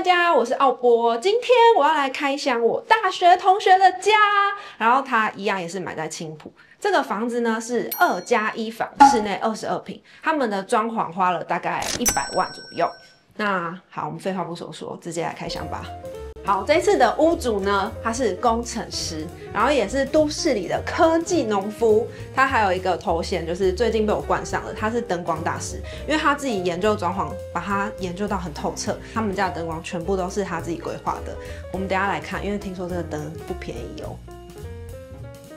大家，我是奥波。今天我要来开箱我大学同学的家，然后他一样也是买在青埔。这个房子呢是2+1房，室内22平，他们的装潢花了大概100万左右。那好，我们废话不多说，直接来开箱吧。好，这一次的屋主呢，他是工程师，然后也是都市里的科技农夫。他还有一个头衔，就是最近被我冠上了，他是灯光大师，因为他自己研究装潢，把它研究到很透彻。他们家的灯光全部都是他自己规划的。我们等一下来看，因为听说这个灯不便宜哦。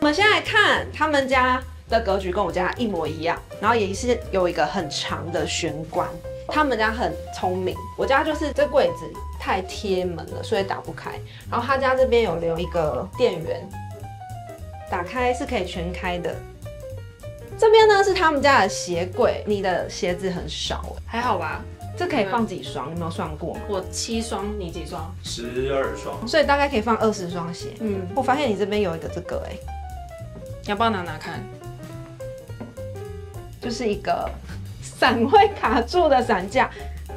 我们先来看他们家的格局，跟我家一模一样，然后也是有一个很长的玄关。他们家很聪明，我家就是这柜子太贴门了，所以打不开。然后他家这边有留一个电源，打开是可以全开的。这边呢是他们家的鞋柜，你的鞋子很少哎，还好吧？这可以放几双？你有没有算过？我7双，你几双？12双，所以大概可以放20双鞋。我发现你这边有一个这个哎，要不要拿看？就是一个伞会卡住的伞架。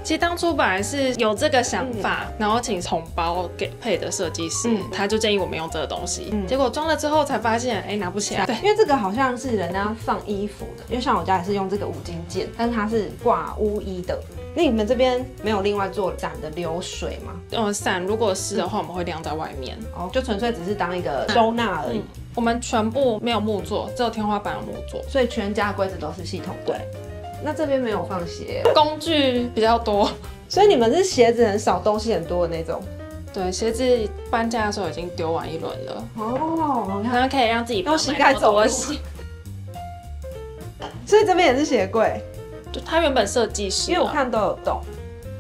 其实当初本来是有这个想法，然后请统包给配的设计师，他就建议我们用这个东西。结果装了之后才发现，拿不起来。对，因为这个好像是人家放衣服的，因为像我家也是用这个5金件，但是它是挂污衣的。那你们这边没有另外做伞的流水吗？伞如果湿的话，我们会晾在外面。哦，就纯粹只是当一个收纳而已。我们全部没有木座，只有天花板有木座，所以全家柜子都是系统柜。那这边没有放鞋，工具比较多，所以你们是鞋子很少，东西很多的那种。对，鞋子搬家的时候已经丢完一轮了。哦，然后可以让自己用膝盖走路。所以这边也是鞋柜，就它原本设计师，因为我看都有洞。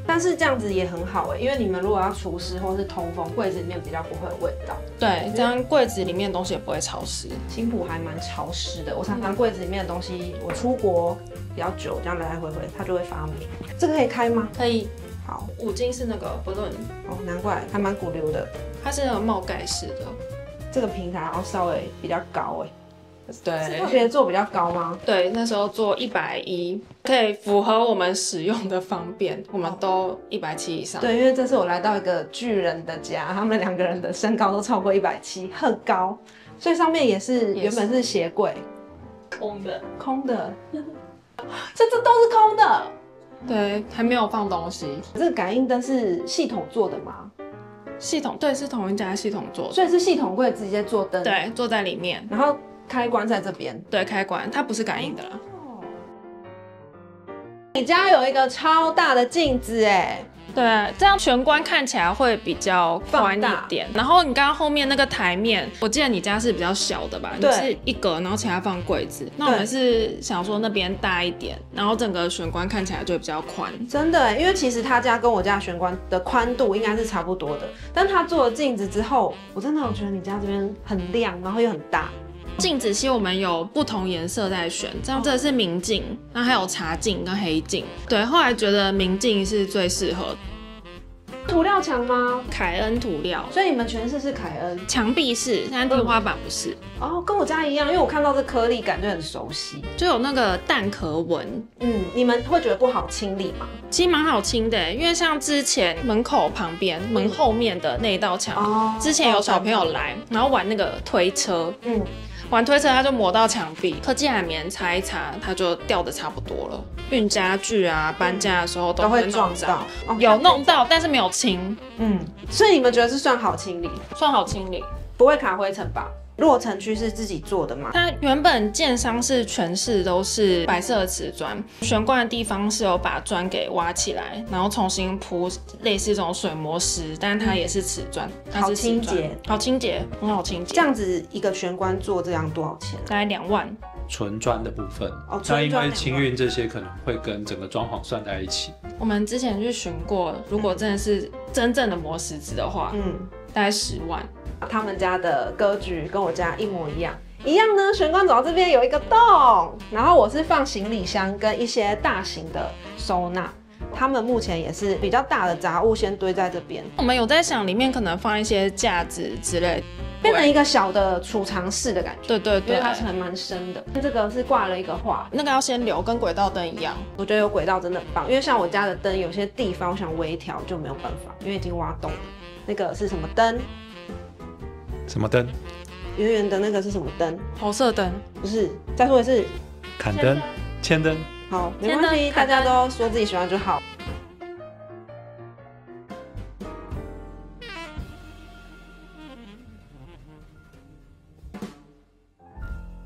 但是这样子也很好因为你们如果要除湿或是通风，柜子里面比较不会有味道。对，这样柜子里面的东西也不会潮湿。青埔还蛮潮湿的，我常常柜子里面的东西，我出国比较久，这样来来回回它就会发霉。这个可以开吗？可以。好，5金是那个不论哦，难怪还蛮鼓溜的。它是那个冒盖式的，这个平台然后稍微比较高对，是特别做比较高吗？对，那时候做110，可以符合我们使用的方便，我们都170以上。对，因为这次我来到一个巨人的家，他们2个人的身高都超过170，很高，所以上面也是原本是鞋柜，空的，这都是空的。对，还没有放东西。这个感应灯是系统做的吗？系统对，是同一家系统做的，所以是系统柜直接做灯，对，坐在里面，然后开关在这边，对，开关它不是感应的啦。你家有一个超大的镜子对，这样玄关看起来会比较宽一点。然后你刚刚后面那个台面，我记得你家是比较小的吧？你是一格，然后其他放柜子。那我们是想说那边大一点，然后整个玄关看起来就会比较宽。真的因为其实他家跟我家玄关的宽度应该是差不多的，但他做了镜子之后，我真的有觉得你家这边很亮，然后又很大。镜子其实我们有不同颜色在选，这样这个是明镜，那还有茶镜跟黑镜。对，后来觉得明镜是最适合。涂料墙吗？凯恩涂料，所以你们全室是凯恩，墙壁是，但天花板不是。哦，跟我家一样，因为我看到这颗粒感觉很熟悉，就有那个蛋壳纹。你们会觉得不好清理吗？其实蛮好清的，因为像之前门口旁边、门后面的那一道墙，之前有小朋友来，然后玩那个推车，玩推车他就磨到墙壁，科技海绵擦一擦，它就掉的差不多了。运家具啊，搬家的时候都会撞到，有弄到，但是没有清。所以你们觉得是算好清理？算好清理，不会卡灰尘吧？落城区是自己做的吗？它原本建商是全室都是白色的瓷砖，玄关的地方是有把砖给挖起来，然后重新铺类似这种水磨石，但它也是瓷砖，好清洁，好清洁，很好清洁。这样子一个玄关做这样多少钱？大概2万。纯砖的部分，那因为清运这些可能会跟整个装潢算在一起。我们之前去询过，如果真的是真正的磨石子的话，大概10万。他们家的格局跟我家一模一样，呢。玄关走到这边有一个洞，然后我是放行李箱跟一些大型的收纳。他们目前也是比较大的杂物先堆在这边。我们有在想里面可能放一些架子之类的。变成一个小的储藏室的感觉。对对对，因为它是蛮深的。这个是挂了一个画，那个要先留，跟轨道灯一样。我觉得有轨道真的很棒，因为像我家的灯有些地方我想微调就没有办法，因为已经挖洞了。那个是什么灯？什么灯？圆圆的那个是什么灯？红色灯。不是，再说一次。砍灯、铅灯。好，没关系，大家都说自己喜欢就好。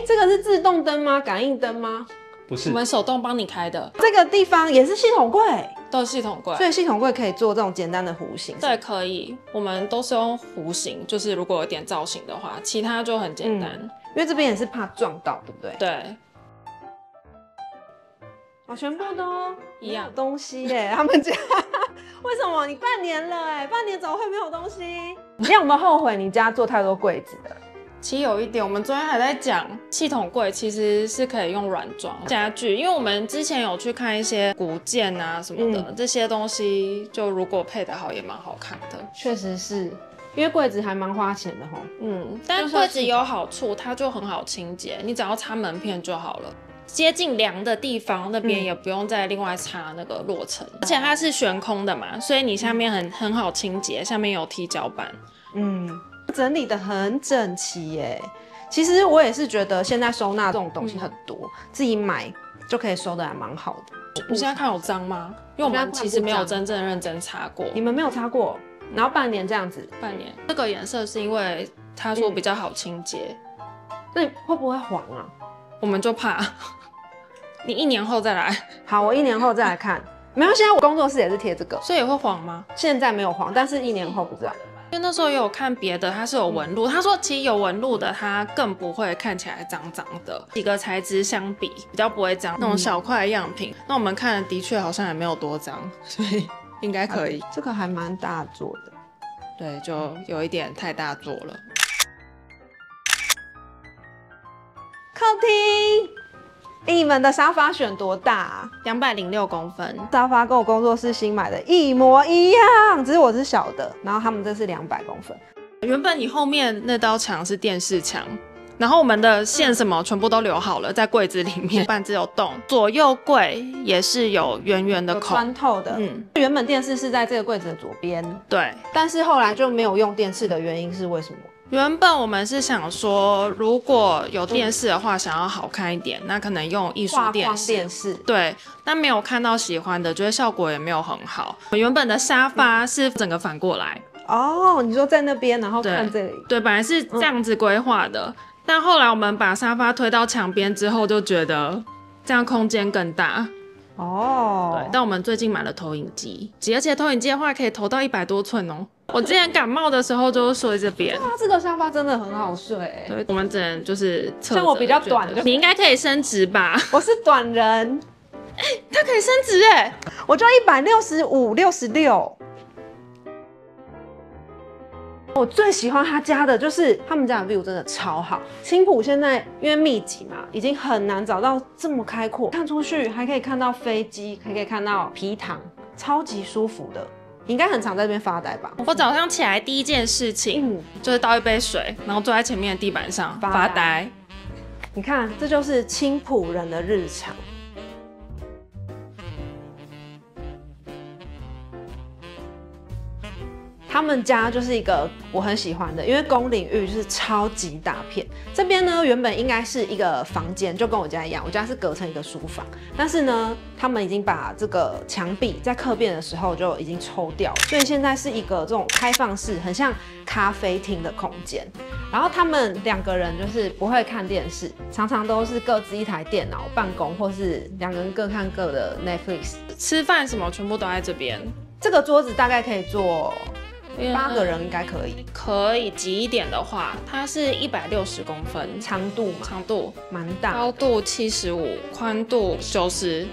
这个是自动灯吗？感应灯吗？不是，我们手动帮你开的。这个地方也是系统柜，都是系统柜，所以系统柜可以做这种简单的弧形。对，可以。我们都是用弧形，就是如果有点造型的话，其他就很简单。因为这边也是怕撞到，对不对？对。哦，全部都一样东西耶，他们家为什么？你半年了哎，半年怎么会没有东西？你有没有后悔你家做太多柜子的？其实有一点，我们昨天还在讲系统柜其实是可以用软装家具，因为我们之前有去看一些古件啊什么的，这些东西就如果配得好也蛮好看的。确实是，因为柜子还蛮花钱的吼。但柜子有好处，它就很好清洁，你只要擦门片就好了。接近梁的地方那边也不用再另外擦那个落尘，而且它是悬空的嘛，所以你下面很好清洁，下面有踢脚板。整理的很整齐耶。其实我也是觉得现在收纳这种东西很多，自己买就可以收的还蛮好的。你现在看有脏吗？因为我们其实没有真正认真擦过。你们没有擦过，然后半年这样子。半年。这个颜色是因为他说比较好清洁。那会不会黄啊？我们就怕。你1年后再来。好，我1年后再来看。没有，现在我工作室也是贴这个，所以也会黄吗？现在没有黄，但是1年后不知道。因为那时候也有看别的，它是有纹路。他说其实有纹路的，它更不会看起来脏脏的。几个材质相比，比较不会脏。那种小块的样品，那我们看的确好像也没有多脏，所以应该可以。这个还蛮大做的，对，就有一点太大做了。客厅。你们的沙发选多大啊？206公分，沙发跟我工作室新买的一模一样，只是我是小的，然后他们这是200公分。原本你后面那道墙是电视墙，然后我们的线什么全部都留好了，在柜子里面，板子有洞，左右柜也是有圆圆的孔，穿透的。原本电视是在这个柜子的左边，对，但是后来就没有用电视的原因是为什么？原本我们是想说，如果有电视的话，想要好看一点，那可能用艺术电视。对，但没有看到喜欢的，觉得效果也没有很好。原本的沙发是整个反过来。哦，你说在那边，然后看这里。对，本来是这样子规划的，但后来我们把沙发推到墙边之后，就觉得这样空间更大。对，但我们最近买了投影机，而且投影机的话可以投到100多寸哦。我之前感冒的时候就睡这边。哇，这个沙发真的很好睡。对，我们只能就是像我比较短，你应该可以伸直吧？我是短人。它可以伸直哎，我就165、66。我最喜欢他家的就是他们家的 view 真的超好。青埔现在因为密集嘛，已经很难找到这么开阔，看出去还可以看到飞机，还可以看到皮塘，超级舒服的。你应该很常在这边发呆吧？我早上起来第一件事情，就是倒一杯水，然后坐在前面的地板上发呆。你看，这就是青埔人的日常。他们家就是一个我很喜欢的，因为公领域就是超级大片。这边呢原本应该是一个房间，就跟我家一样，我家是隔成一个书房。但是呢，他们已经把这个墙壁在客变的时候就已经抽掉了，所以现在是一个这种开放式，很像咖啡厅的空间。然后他们2个人就是不会看电视，常常都是各自一台电脑办公，或是2个人各看各的 Netflix。吃饭什么全部都在这边。这个桌子大概可以坐8个人应该可以，可以挤一点的话，它是160公分，长度蛮大，高度75，宽度90。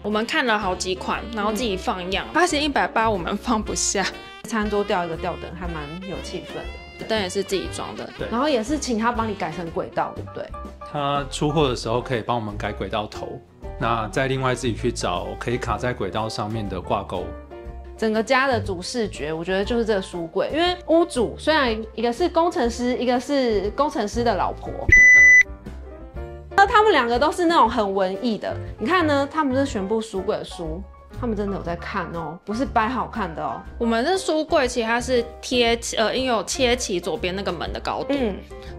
我们看了好几款，然后自己放样，发现180我们放不下。餐桌吊一个吊灯，还蛮有气氛的。灯也是自己装的，对，然后也是请他帮你改成轨道，对不对？他出货的时候可以帮我们改轨道头，那再另外自己去找可以卡在轨道上面的挂钩。整个家的主视觉，我觉得就是这个书柜，因为屋主虽然一个是工程师，一个是工程师的老婆。那他们两个都是那种很文艺的，你看呢？他们是全部书柜的书，他们真的有在看哦，不是掰好看的哦。我们这书柜其实它是因为有切齐左边那个门的高度，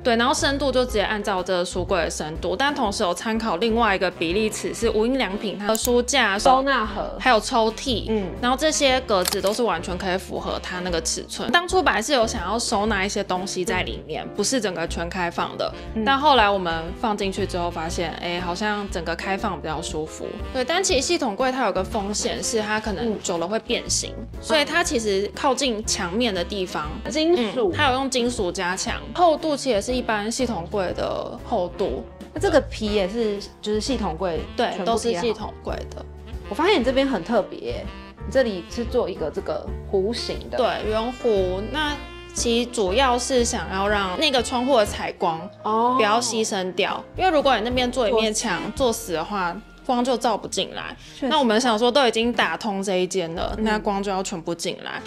对，然后深度就直接按照这个书柜的深度，但同时有参考另外一个比例尺是无印良品它的书架、收纳盒，还有抽屉，然后这些格子都是完全可以符合它那个尺寸。当初本来是有想要收纳一些东西在里面，不是整个全开放的，但后来我们放进去之后发现，好像整个开放比较舒服。对，但其实系统柜它有个风险是它可能久了会变形，所以它其实靠近墙面的地方，金属，它有用金属加强，厚度其实也是一般系统柜的厚度。那这个皮也是就是系统柜，对，都是系统柜的。我发现你这边很特别，你这里是做一个这个弧形的，对，圆弧。那其实主要是想要让那个窗户的采光不要牺牲掉，因为如果你那边做一面墙做死的话，光就照不进来。那我们想说都已经打通这一间了，那光就要全部进来。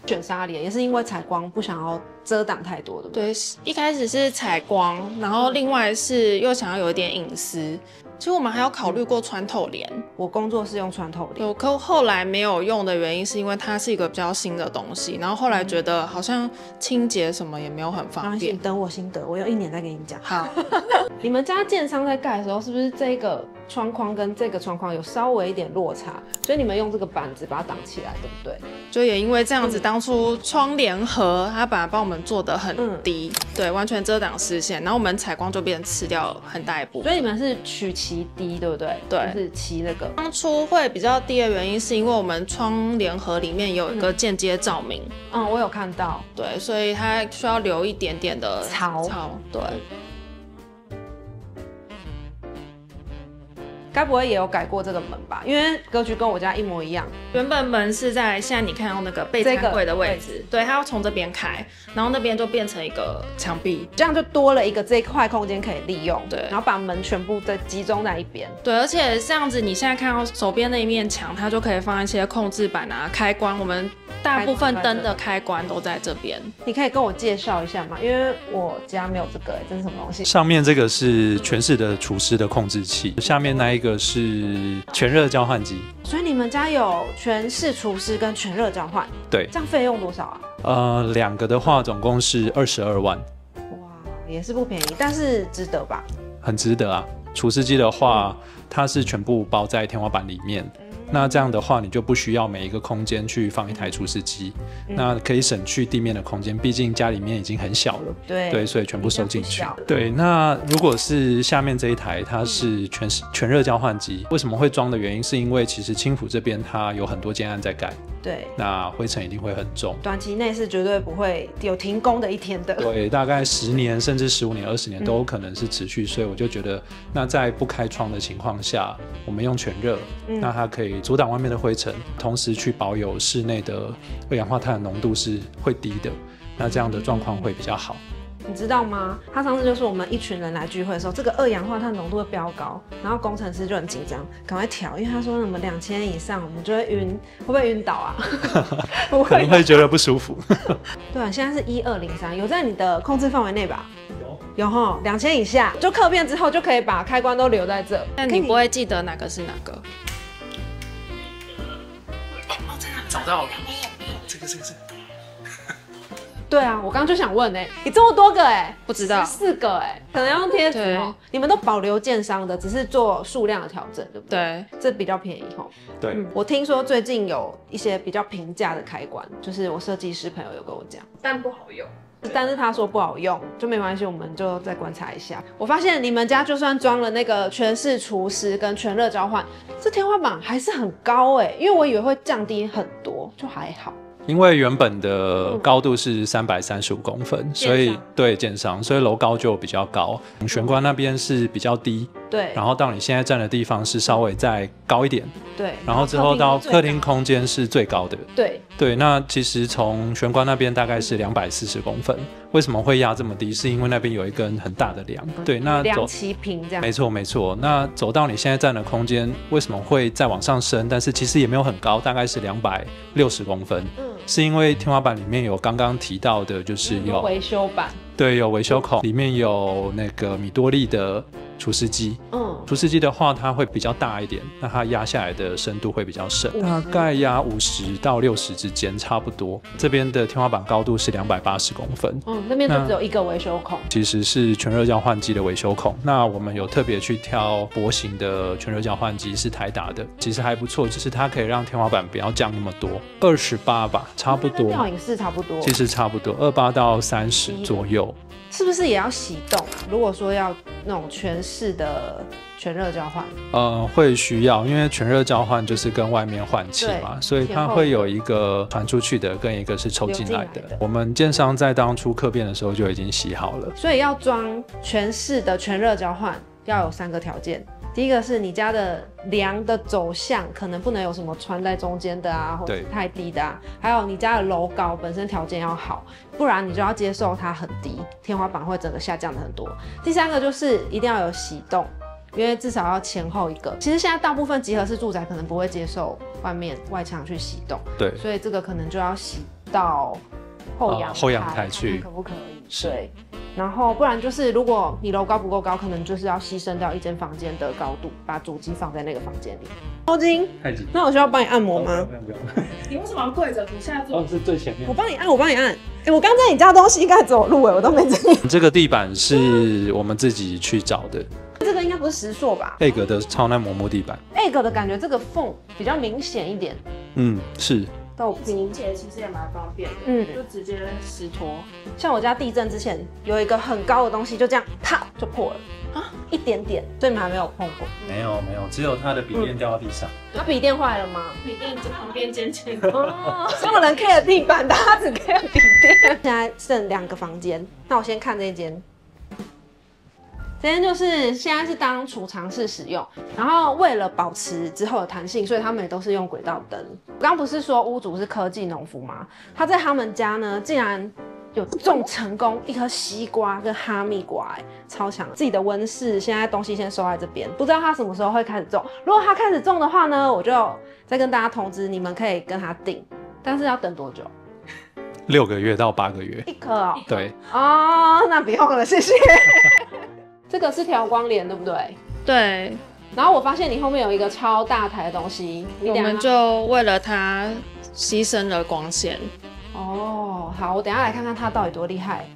选纱帘也是因为采光不想要遮挡太多的。对，一开始是采光，然后另外是又想要有一点隐私。其实我们还有考虑过穿透帘，我工作是用穿透帘，可后来没有用的原因是因为它是一个比较新的东西，然后后来觉得好像清洁什么也没有很方便。等我心得，我有1年再跟你讲。好，你们家建商在盖的时候，是不是这个窗框跟这个窗框有稍微一点落差，所以你们用这个板子把它挡起来，对不对？就也因为这样子，当初窗帘盒它本来帮我们做的很低，对，完全遮挡视线，然后我们采光就变成吃掉很大一部分。所以你们是取其低，对不对？对，就是其那个。当初会比较低的原因是因为我们窗帘盒里面有一个间接照明，我有看到，对，所以它需要留一点点的槽，对。该不会也有改过这个门吧？因为格局跟我家一模一样。原本门是在现在你看到那个备餐柜的位置，对，它要从这边开，然后那边就变成一个墙壁，这样就多了一个这一块空间可以利用。对，然后把门全部再集中在一边。对，而且这样子你现在看到手边那一面墙，它就可以放一些控制板啊、开关，我们大部分灯的开关都在这边。你可以跟我介绍一下吗？因为我家没有这个，这是什么东西？上面这个是全室的厨师的控制器，下面那一个是全热交换机。所以你们家有全室厨师跟全热交换？对。这样费用多少啊？2个的话总共是22万。哇，也是不便宜，但是值得吧？很值得啊！厨师机的话，它是全部包在天花板里面。那这样的话，你就不需要每一个空间去放一台厨师机，那可以省去地面的空间，毕竟家里面已经很小了。对，所以全部收进去。对，那如果是下面这一台，它是全热交换机，为什么会装的原因，是因为其实青埔这边它有很多建案在盖。对，那灰尘一定会很重，短期内是绝对不会有停工的一天的。对，大概10年甚至15年、20年都有可能是持续，所以我就觉得，那在不开窗的情况下，我们用全热，那它可以阻挡外面的灰尘，同时去保有室内的二氧化碳的浓度是会低的，那这样的状况会比较好。你知道吗？他上次就说我们一群人来聚会的时候，这个二氧化碳浓度会飙高，然后工程师就很紧张，赶快调，因为他说我们2000以上，我们就会晕，会不会晕倒啊？可能会觉得不舒服。对啊，现在是1203，有在你的控制范围内吧？有哈，2000以下，就客变之后就可以把开关都留在这。但你不会记得哪个是哪个？找到了，这个。对啊，我刚刚就想问你这么多个不知道14个可能要用贴纸哦。你们都保留建商的，只是做数量的调整，对不对？对，这比较便宜吼。对，我听说最近有一些比较平价的开关，就是我设计师朋友有跟我讲，但不好用。但是他说不好用，就没关系，我们就再观察一下。我发现你们家就算装了那个全室厨师跟全热交换，这天花板还是很高因为我以为会降低很多，就还好。因为原本的高度是335公分，所以对建商，所以楼高就比较高。玄关那边是比较低，对，然后到你现在站的地方是稍微再高一点，对，然后之后到客厅空间是最高的，对，那其实从玄关那边大概是240公分，为什么会压这么低？是因为那边有一根很大的梁，对，那梁齐平这样，没错。那走到你现在站的空间，为什么会再往上升？但是其实也没有很高，大概是260公分，是因为天花板里面有刚刚提到的，就是有维修板，对，有维修孔，里面有那个米多利的除湿机，除湿机的话它会比较大一点，那它压下来的深度会比较深，大概压50到60之间差不多。这边的天花板高度是280公分，那边就只有一个维修孔，其实是全热交换机的维修孔。那我们有特别去挑薄型的全热交换机，是台达的，其实还不错，就是它可以让天花板不要降那么多，28吧，差不多。吊影室差不多，其实差不多28到30左右。是不是也要洗动啊？如果说要那种全室的全热交换，会需要，因为全热交换就是跟外面换气嘛，所以它会有一个传出去的，跟一个是抽进来的。我们建商在当初客变的时候就已经洗好了，所以要装全室的全热交换要有3个条件。第一个是你家的梁的走向可能不能有什么穿在中间的啊，或者是太低的啊，还有你家的楼高本身条件要好，不然你就要接受它很低，天花板会整个下降的很多。第3个就是一定要有洗动，因为至少要前后一个。其实现在大部分集合式住宅可能不会接受外墙去洗动，对，所以这个可能就要洗到后阳台去，可不可以？对。然后不然就是如果你楼高不够高，可能就是要牺牲掉一间房间的高度，把主机放在那个房间里。抽筋？太紧。那我需要帮你按摩吗？不用。你为什么要跪着？你现在坐。是最前面。我帮你按。我刚在你家东西应该走路我都没注意。这个地板是我们自己去找的。这个应该不是石塑吧 ？A 格的超耐磨木地板。A 格的感觉这个缝比较明显一点。是。豆清洁其实也蛮方便的，就直接湿拖。像我家地震之前有一个很高的东西，就这样啪就破了啊，一点点，所以你们还没有碰过？没有，只有它的笔电掉到地上。它笔电坏了吗？笔电旁边尖哦，没有人 care 地板，大家只 care 笔电。现在剩2个房间，那我先看这间。这间就是现在是当储藏室使用，然后为了保持之后的弹性，所以他们也都是用轨道灯。我刚不是说屋主是科技农夫吗？他在他们家呢，竟然有种成功一颗西瓜跟哈密瓜，超强！自己的温室现在东西先收在这边，不知道他什么时候会开始种。如果他开始种的话呢，我就再跟大家通知，你们可以跟他订，但是要等多久？6个月到8个月。一颗哦。对。哦，那不用了，谢谢。这个是调光帘，对不对？对。然后我发现你后面有一个超大台的东西，我们就为了它牺牲了光线。哦，好，我等一下来看看它到底多厉害。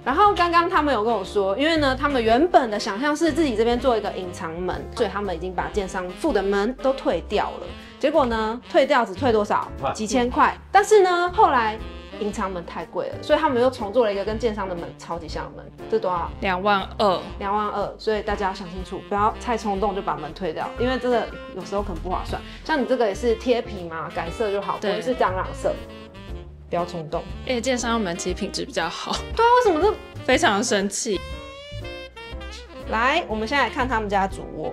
然后刚刚他们有跟我说，因为呢，他们原本的想象是自己这边做一个隐藏门，所以他们已经把建商付的门都退掉了。结果呢，退掉只退多少？几千块。但是呢，后来隐藏门太贵了，所以他们又重做了一个跟建商的门超级像的门，这多少？22000，所以大家要想清楚，不要太冲动就把门退掉，因为这个有时候可能不划算。像你这个也是贴皮嘛，改色就好，不会是蟑螂色，不要冲动。因为建商门其实品质比较好。对啊，为什么这非常生气？来，我们现在来看他们家主卧。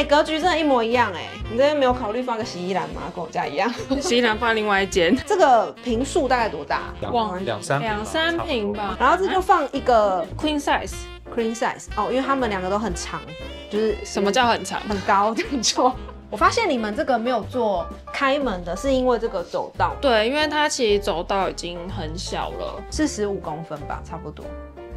格局真的一模一样你这边没有考虑放个洗衣篮吗？跟我家一样。洗衣篮放另外一间。这个坪数大概多大？2、3坪吧。然后这就放一个 queen size 哦，因为他们2个都很长，就是什么叫很长？很高，没错。我发现你们这个没有做开门的，是因为这个走道。对，因为它其实走道已经很小了，45公分吧，差不多。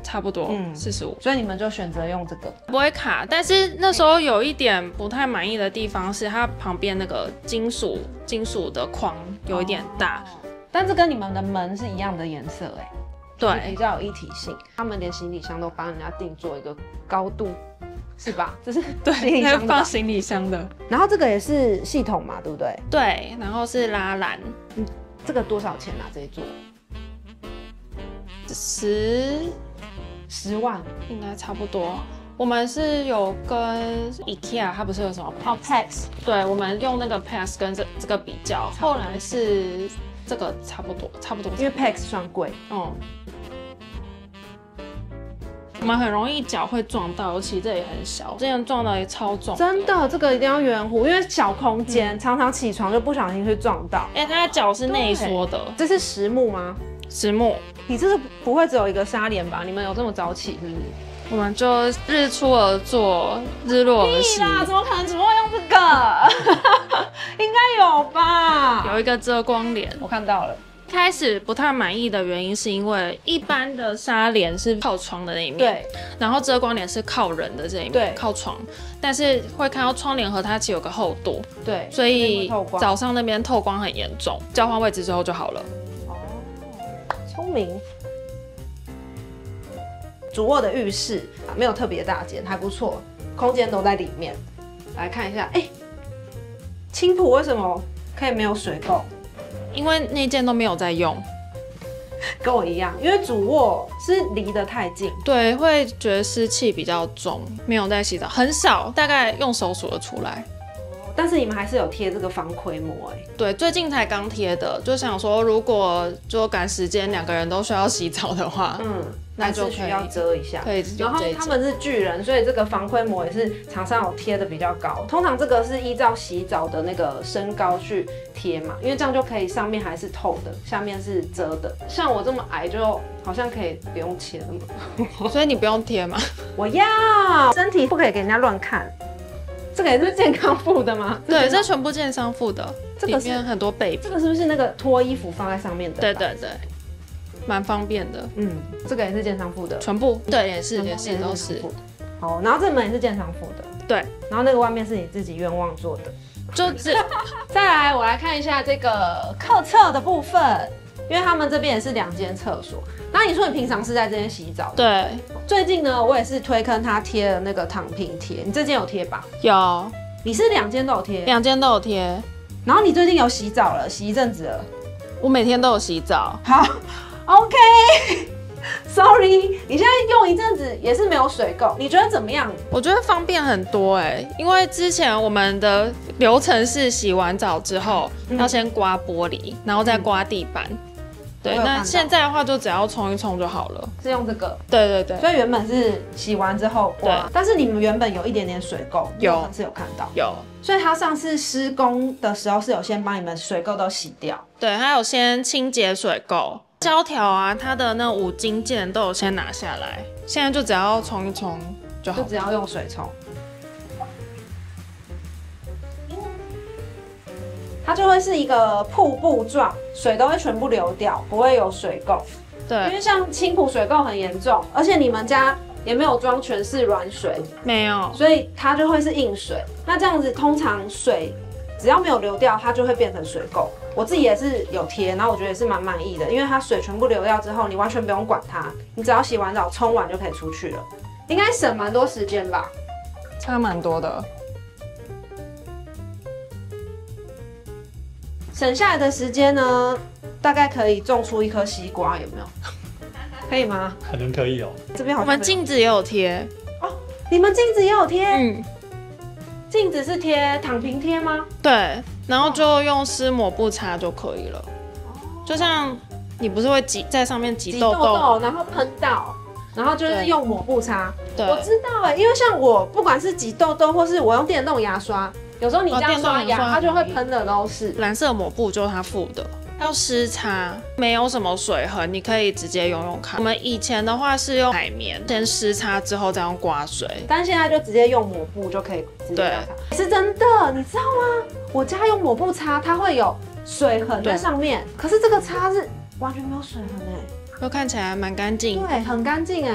45，所以你们就选择用这个，不会卡。但是那时候有一点不太满意的地方是，它旁边那个金属的框有一点大，但这跟你们的门是一样的颜色对，比较有一体性。他们连行李箱都帮人家定做一个高度，是吧？这是行李箱放行李箱的。然后这个也是系统嘛，对不对？对，然后是拉篮。这个多少钱啊？这一座10万，应该差不多。我们是有跟 IKEA， 它不是有什么 PAX？ 对，我们用那个 PAX 跟这个比较，后来是这个差不多，因为 PAX 算贵。我们很容易脚会撞到，尤其这里很小，之前撞到也超重。真的，这个一定要圆弧，因为小空间，常常起床就不小心去撞到。它的脚是内缩的。这是实木吗？实木。你这个不会只有一个纱帘吧？你们有这么早起是不是？我们就日出而作，日落而息。屁啦，怎么可能只会用这个？应该有吧？有一个遮光帘，我看到了。开始不太满意的原因是因为一般的纱帘是靠窗的那一面，对，然后遮光帘是靠人的这一面，对，靠窗。但是会看到窗帘盒它其实有个厚度，对，所以早上那边透光很严重。交换位置之后就好了。哦，聪明。主卧的浴室没有特别大间，还不错，空间都在里面。来看一下，青浦为什么可以没有水垢？因为那间都没有在用，跟我一样，因为主卧是离得太近，对，会觉得湿气比较重，没有在洗澡，很少，大概用手数得出来。但是你们还是有贴这个防窥膜对，最近才刚贴的，就想说如果就赶时间，两个人都需要洗澡的话，那就需要遮一下。可以。然后他们是巨人，所以这个防窥膜也是厂商有贴的比较高。通常这个是依照洗澡的那个身高去贴嘛，因为这样就可以上面还是透的，下面是遮的。像我这么矮，就好像可以不用贴了嘛。所以你不用贴吗？我要，身体不可以给人家乱看。这个也是健康附的吗？对，这全部健康附的，这个里面很多备品。这个是不是那个脱衣服放在上面的？对对对，蛮方便的。这个也是健康附的，全部对，也是都是。好，然后这门也是健康附的，对。然后那个外面是你自己愿望做的，就是再来，我来看一下这个客厕的部分，因为他们这边也是2间厕所。那你说你平常是在这边洗澡？对。最近呢，我也是推坑他贴了那个躺平贴，你这间有贴吧？有。你是2间都有贴？2间都有贴。然后你最近有洗澡了，洗一阵子了？我每天都有洗澡。好 ，OK。Sorry， 你现在用一阵子也是没有水垢，你觉得怎么样？我觉得方便很多因为之前我们的流程是洗完澡之后要先刮玻璃，然后再刮地板。对，那现在的话就只要冲一冲就好了。是用这个？对对对。所以原本是洗完之后刮，但是你们原本有一点点水垢，有是有看到。有。所以他上次施工的时候是有先帮你们水垢都洗掉。对，他有先清洁水垢。胶条啊，它的那5金件都有先拿下来，现在就只要冲一冲就好，就只要用水冲，它就会是一个瀑布状，水都会全部流掉，不会有水垢。对，因为像青浦水垢很严重，而且你们家也没有装全是软水，没有，所以它就会是硬水。那这样子通常水只要没有流掉，它就会变成水垢。我自己也是有贴，然后我觉得也是蛮满意的，因为它水全部流掉之后，你完全不用管它，你只要洗完澡冲完就可以出去了，应该省蛮多时间吧？差蛮多的。省下来的时间呢，大概可以种出1颗西瓜，有没有？可以吗？可能可以哦。这边好像我们镜子也有贴哦，你们镜子也有贴？镜子是贴躺平贴吗？对，然后就用湿抹布擦就可以了。就像你不是会在上面挤痘痘，然后喷到，然后就是用抹布擦。对，我知道因为像我不管是挤痘痘，或是我用电动牙刷，有时候你这样刷牙，它就会喷的都是。蓝色抹布就是它附的。要湿擦，没有什么水痕，你可以直接用用看。我们以前的话是用海绵，先湿擦之后再用刮水，但现在就直接用抹布就可以直接擦。是真的，你知道吗？我家用抹布擦，它会有水痕在上面，可是这个擦是完全没有水痕就看起来蛮干净。对，很干净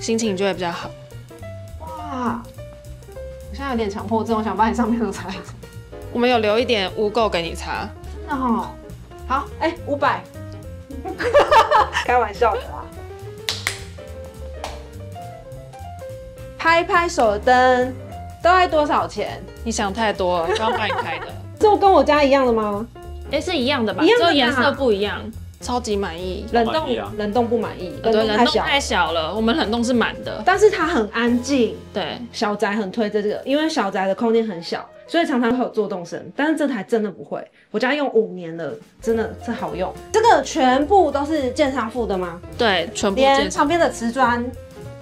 心情就会比较好。哇，我现在有点强迫症，我想把你上面都擦一擦。我们有留一点污垢给你擦。真的哦。好，500，开玩笑的啦。拍拍手的灯大概多少钱？你想太多了，刚帮你开的。这跟我家一样的吗？是一样的吧？一样的，只有颜色不一样。超级满意。冷冻不满意，对，冷冻太小了，我们冷冻是满的。但是它很安静。对，小宅很推这个，因为小宅的空间很小。所以常常会有做动声，但是这台真的不会。我家用5年了，真的这好用。这个全部都是建商附的吗？对，全部。连旁边的瓷砖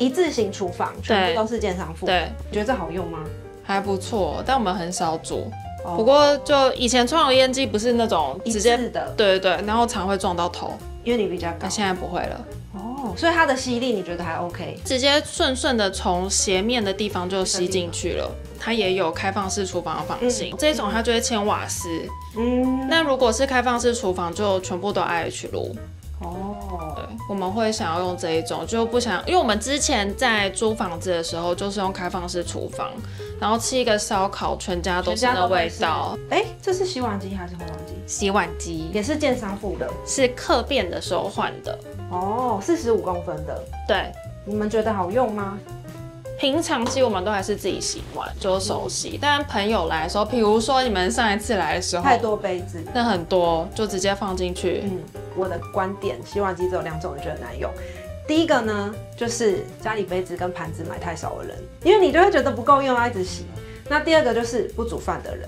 一字型厨房，全部都是建商附。对，你觉得这好用吗？还不错，但我们很少煮。不过就以前创油烟机不是那种直接的，对，然后常会撞到头，因为你比较高。但现在不会了。所以它的吸力你觉得还 OK？ 直接顺的从斜面的地方就吸进去了。它也有开放式厨房的房型，这种它就会嵌瓦斯。那如果是开放式厨房，就全部都 IH 炉。对，我们会想要用这一种，就不想，因为我们之前在租房子的时候，就是用开放式厨房，然后吃一个烧烤，全家都是那味道。这是洗碗机还是烘碗机？洗碗机也是建商附的，是客变的时候换的。45公分的。对，你们觉得好用吗？平常其实我们都还是自己洗碗，就是手洗。但朋友来的时候，比如说你们上一次来的时候，太多杯子，那很多就直接放进去。我的观点，洗碗机只有2种，我觉得难用。第一个呢，就是家里杯子跟盘子买太少的人，因为你就会觉得不够用，要一直洗。那第二个就是不煮饭的人，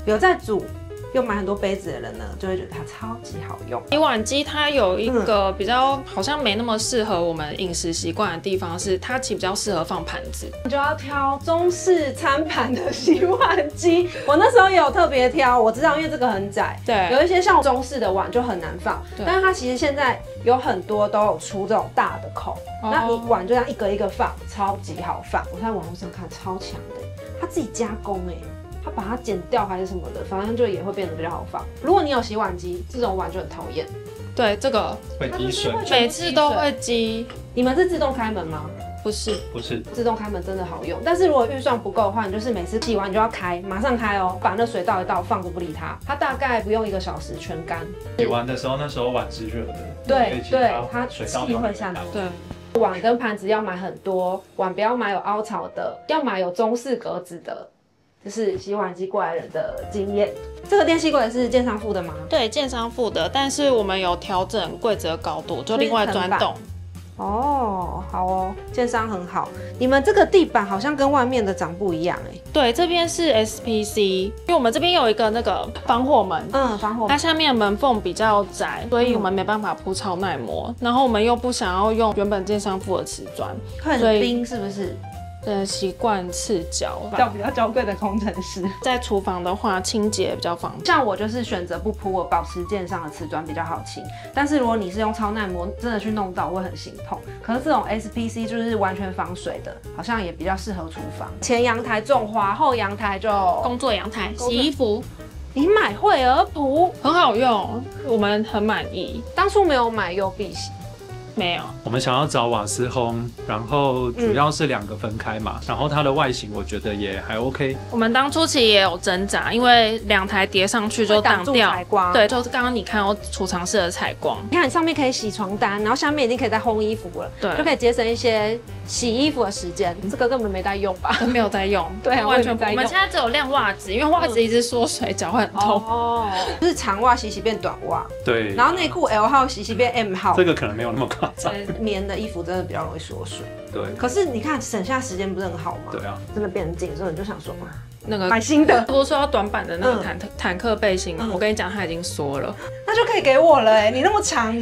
有在煮又买很多杯子的人呢，就会觉得它超级好用。洗碗机它有一个比较好像没那么适合我们饮食习惯的地方是，它其实比较适合放盘子。你就要挑中式餐盘的洗碗机。我那时候也有特别挑，我知道因为这个很窄，对，有一些像中式的碗就很难放，但是它其实现在有很多都有出这种大的口，那你碗就这样一个一个放，超级好放。我在网络上看超强的，它自己加工它把它剪掉还是什么的，反正就也会变得比较好放。如果你有洗碗机，这种碗就很讨厌。对，这个会滴水，每次都会积。你们是自动开门吗？不是，自动开门真的好用，但是如果预算不够的话，你就是每次洗完你就要开，马上开哦，把那水倒一倒，放着不理它，它大概不用1个小时全干。洗完的时候，那时候碗是热的，对，它气会散出。对，碗跟盘子要买很多，碗不要买有凹槽的，要买有中式格子的。这是洗碗机过来人的经验。这个电吸柜是建商附的吗？对，建商附的，但是我们有调整柜子的高度，就另外钻洞。好哦，建商很好。你们这个地板好像跟外面的长不一样对，这边是 SPC， 因为我们这边有一个那个防火门，防火门，它下面的门缝比较窄，所以我们没办法铺超耐磨，然后我们又不想要用原本建商附的瓷砖，很冰是不是？习惯赤脚，比较娇贵的工程师。在厨房的话，清洁比较方便。像我就是选择不铺，我保持建商的瓷砖比较好清。但是如果你是用超耐磨，真的去弄到会很心痛。可是这种 SPC 就是完全防水的，好像也比较适合厨房。前阳台种花，后阳台就工作阳台，洗衣服。你买惠而浦很好用，我们很满意。当初没有买优必洗。没有，我们想要找瓦斯烘，然后主要是2个分开嘛，然后它的外形我觉得也还 OK。我们当初其实也有挣扎，因为2台叠上去就挡掉采光。对，就是刚刚你看到储藏室的采光。你看上面可以洗床单，然后下面已经可以再烘衣服了，对，就可以节省一些洗衣服的时间。这个根本没在用吧？没有在用，对，完全不。我们现在只有晾袜子，因为袜子一直缩水，脚会很痛。就是长袜洗变短袜。对。然后内裤 L 号洗变 M 号。这个可能没有那么夸张。棉的衣服真的比较容易缩水。对。可是你看省下时间不是很好吗？对啊。真的变很紧，所以你就想说那个买新的。不是说要短版的那个坦克背心吗？我跟你讲，它已经缩了。那就可以给我了你那么长。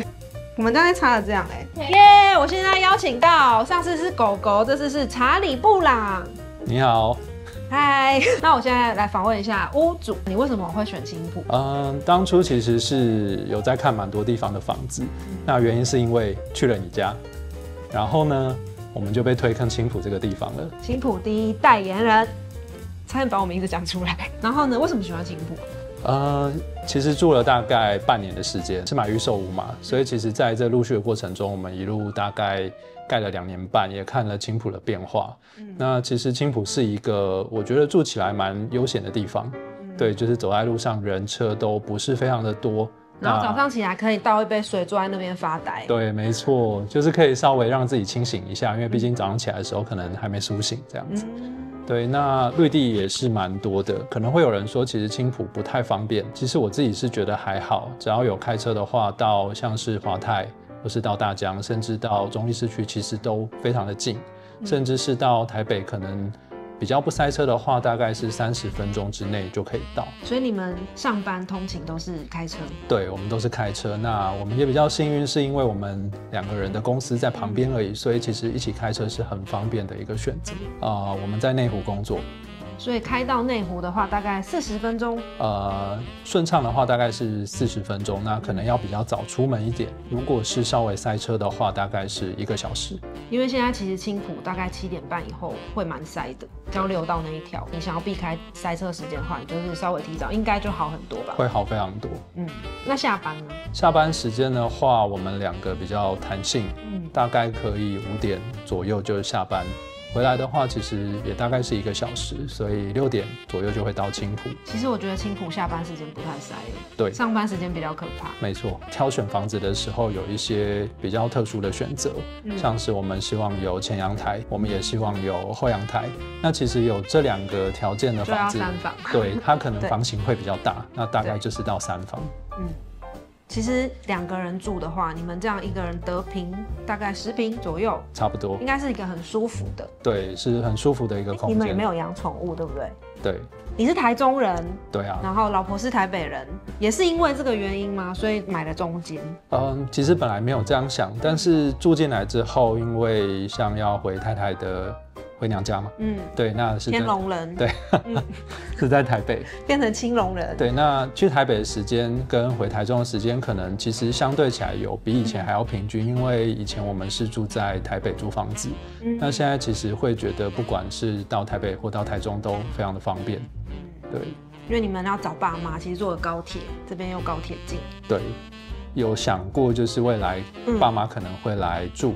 我们刚才擦了这样耶！我现在邀请到上次是狗狗，这次是查理布朗。你好。嗨，那我现在来访问一下屋主，你为什么会选青埔？当初其实是有在看蛮多地方的房子，那原因是因为去了你家，然后呢，我们就被推坑青埔这个地方了。青埔第一代言人，差点把我名字讲出来。然后呢，为什么喜欢青埔？其实住了大概半年的时间，是买预售屋嘛，所以其实在这陆续的过程中，我们一路大概盖了2年半，也看了青埔的变化。那其实青埔是一个我觉得住起来蛮悠闲的地方，对，就是走在路上人车都不是非常的多。然后早上起来可以倒一杯水，坐在那边发呆。对，没错，就是可以稍微让自己清醒一下，因为毕竟早上起来的时候可能还没苏醒这样子。对，那绿地也是蛮多的，可能会有人说其实青埔不太方便，其实我自己是觉得还好，只要有开车的话，到像是华泰或是到大江，甚至到中立市区，其实都非常的近，甚至是到台北可能比较不塞车的话，大概是30分钟之内就可以到。所以你们上班通勤都是开车？对，我们都是开车。那我们也比较幸运，是因为我们2个人的公司在旁边而已，所以其实一起开车是很方便的一个选择。我们在内湖工作。所以开到内湖的话，大概40分钟。顺畅的话大概是40分钟，那可能要比较早出门一点。如果是稍微塞车的话，大概是1个小时。因为现在其实青埔大概7点半以后会蛮塞的，交流道那一条，你想要避开塞车时间的话，你就是稍微提早，应该就好很多吧？会好非常多。那下班呢？下班时间的话，我们2个比较弹性，大概可以5点左右就下班。回来的话，其实也大概是1个小时，所以6点左右就会到青埔。其实我觉得青埔下班时间不太塞，对，上班时间比较可怕。没错，挑选房子的时候有一些比较特殊的选择，像是我们希望有前阳台，我们也希望有后阳台。那其实有这2个条件的房子，就要3房。对，它可能房型会比较大，那大概就是到3房。其实2个人住的话，你们这样1个人得坪大概10坪左右，差不多，应该是一个很舒服的。对，是很舒服的一个空间。你们也没有养宠物，对不对？对。你是台中人，对啊，然后老婆是台北人，也是因为这个原因吗？所以买了中间。其实本来没有这样想，但是住进来之后，因为像要回太太的回娘家嘛，对，那是天龙人，对，是在台北变成青龙人，对，那去台北的时间跟回台中的时间，可能其实相对起来有比以前还要平均，因为以前我们是住在台北租房子，那现在其实会觉得不管是到台北或到台中都非常的方便，对，因为你们要找爸妈，其实坐高铁，这边又高铁近，对，有想过就是未来爸妈可能会来住。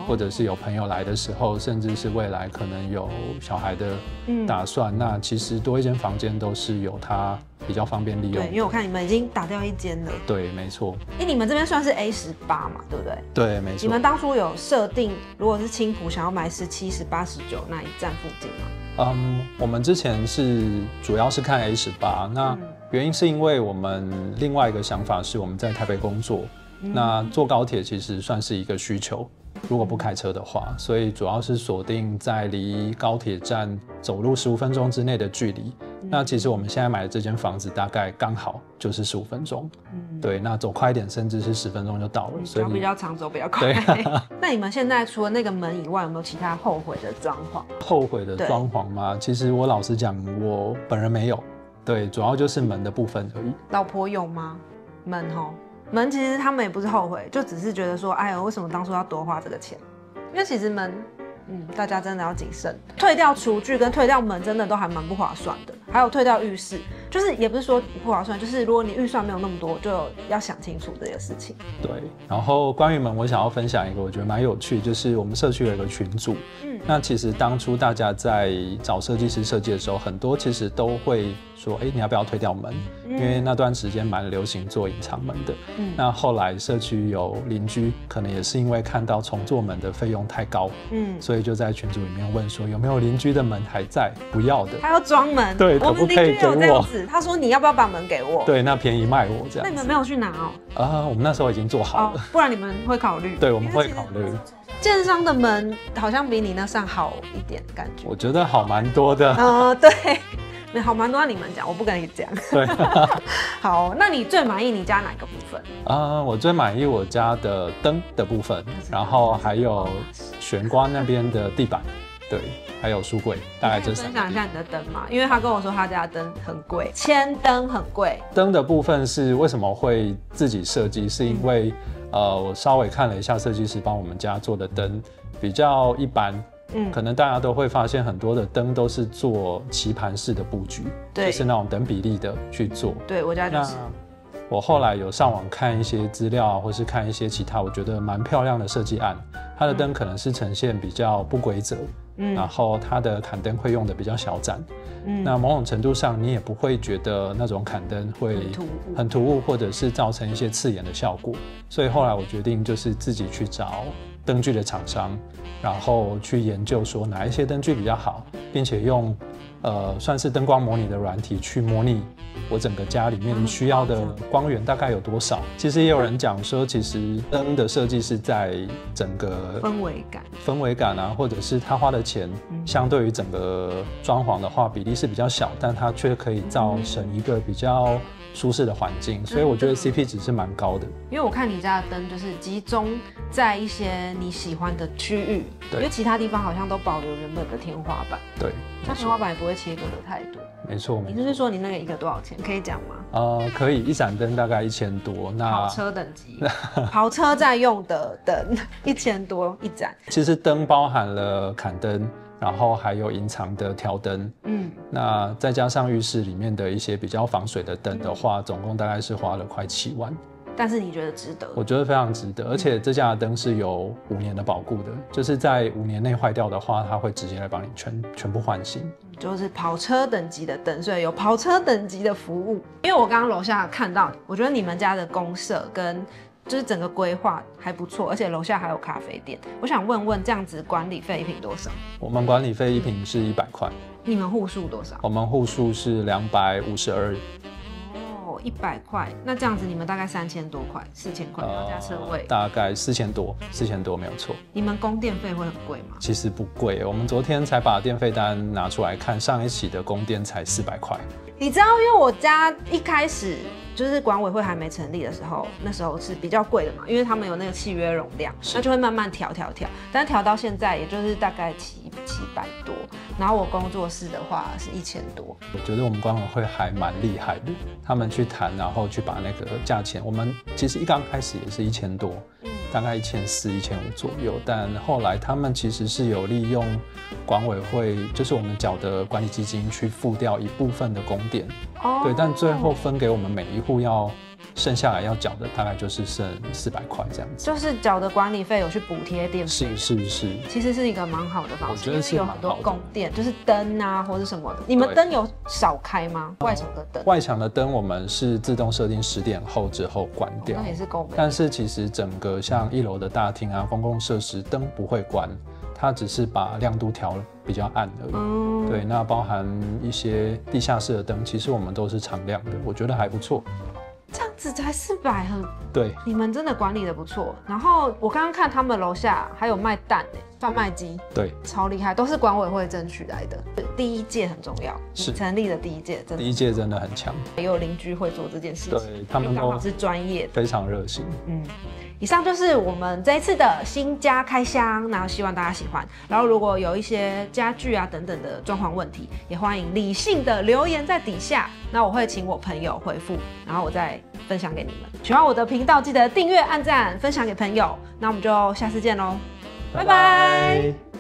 或者是有朋友来的时候，甚至是未来可能有小孩的打算，那其实多一间房间都是有它比较方便利用。对，因为我看你们已经打掉1间了。对，没错。你们这边算是 A18嘛，对不对？对，没错。你们当初有设定，如果是青埔想要买17、18、19那一站附近吗？我们之前主要是看 A18，那原因是因为我们另外一个想法是我们在台北工作，那坐高铁其实算是一个需求。如果不开车的话，所以主要是锁定在离高铁站走路15分钟之内的距离。那其实我们现在买的这间房子大概刚好就是15分钟，对，那走快一点甚至是10分钟就到了，所以比较长走比较快。那你们现在除了那个门以外，有没有其他后悔的装潢？后悔的装潢吗？其实我老实讲，我本人没有，对，主要就是门的部分而已。老婆有吗？门其实他们也不是后悔，就只是觉得说，哎呦，为什么当初要多花这个钱？因为其实门，大家真的要谨慎。退掉厨具跟退掉门真的都还蛮不划算的，还有退掉浴室，就是也不是说不划算，就是如果你预算没有那么多，就要想清楚这个事情。对，然后关于门，我想要分享一个我觉得蛮有趣，就是我们社区有一个群组，那其实当初大家在找设计师设计的时候，很多其实都会说，你要不要退掉门？因为那段时间蛮流行做隐藏门的。那后来社区有邻居，可能也是因为看到重做门的费用太高，所以就在群组里面问说，有没有邻居的门还在不要的？他要装门，对，可不可以给我？他说你要不要把门给我？对，那便宜卖我这样。那你们没有去拿哦？我们那时候已经做好了，不然你们会考虑？对，我们会考虑。建商的门好像比你那上好一点，感觉。我觉得好蛮多的。对，好蛮多。你们讲，我不跟你讲。对。好，那你最满意你家哪个部分？我最满意我家的灯的部分，然后还有玄关那边的地板，对，还有书柜，大概这3个。分享一下你的灯嘛，因为他跟我说他家的灯很贵，铅灯很贵。灯的部分是为什么会自己设计？是因为我稍微看了一下设计师帮我们家做的灯，比较一般。可能大家都会发现很多的灯都是做棋盘式的布局，就是那种等比例的去做。对，我家就是。我后来有上网看一些资料，或是看一些其他我觉得蛮漂亮的设计案，它的灯可能是呈现比较不规则，然后它的砍灯会用的比较小盏，那某种程度上你也不会觉得那种砍灯会很突兀，或者是造成一些刺眼的效果。所以后来我决定就是自己去找灯具的厂商，然后去研究说哪一些灯具比较好，并且用算是灯光模拟的软体去模拟我整个家里面需要的光源大概有多少。其实也有人讲说，其实灯的设计是在整个氛围感啊，或者是他花的钱相对于整个装潢的话比例是比较小，但它却可以造成一个比较舒适的环境，所以我觉得 CP 值是蛮高的。因为我看你家的灯就是集中在一些你喜欢的区域，因为其他地方好像都保留原本的天花板。对，那天花板也不会切割的太多。没错。你就是说你那个一个多少钱？可以讲吗？可以，一盏灯大概1000多。那跑车等级，跑车在用的灯1000多一盏。其实灯包含了砍灯，然后还有隐藏的条灯，那再加上浴室里面的一些比较防水的灯的话，总共大概是花了快7万。但是你觉得值得？我觉得非常值得，而且这家的灯是有5年的保固的，就是在5年内坏掉的话，它会直接来帮你全部换新。就是跑车等级的灯，所以有跑车等级的服务。因为我刚刚楼下看到，我觉得你们家的公设跟就是整个规划还不错，而且楼下还有咖啡店。我想问问，这样子管理费一坪多少？我们管理费一坪是100块。你们户数多少？我们户数是252。哦，100块，那这样子你们大概3000多块，4000块，然后加车位，大概4000多没有错。你们供电费会很贵吗？其实不贵，我们昨天才把电费单拿出来看，上一期的供电才400块。你知道，因为我家一开始就是管委会还没成立的时候，那时候是比较贵的嘛，因为他们有那个契约容量，那就会慢慢调，但调到现在也就是大概700多，然后我工作室的话是1000多。我觉得我们管委会还蛮厉害的，他们去谈，然后去把那个价钱，我们其实一刚开始也是1000多，大概1400、1500左右，但后来他们其实是有利用管委会，就是我们缴的管理基金去付掉一部分的供电，对，但最后分给我们每一户要剩下来要缴的大概就是剩400块这样子，就是缴的管理费有去补贴电费，是，其实是一个蛮好的方式，我觉得是蛮好的，因为有很多供电，就是灯啊或者什么的。你们灯有少开吗？外墙的灯？外墙的灯我们是自动设定10点后之后关掉，那也是够。但是其实整个像1楼的大厅啊、公共设施灯不会关，它只是把亮度调比较暗而已。对，那包含一些地下室的灯，其实我们都是常亮的，我觉得还不错。这样子才400，对，你们真的管理的不错。然后我刚刚看他们楼下还有卖蛋贩卖机，对，超厉害，都是管委会争取来的。第一届很重要，是成立的第一届，第一届真的很强，也有邻居会做这件事情，对，他们刚好是专业，非常热心。以上就是我们这一次的新家开箱，然后希望大家喜欢。然后如果有一些家具啊等等的装潢问题，也欢迎理性的留言在底下，那我会请我朋友回复，然后我再分享给你们。喜欢我的频道，记得订阅、按赞、分享给朋友。那我们就下次见喽，拜拜。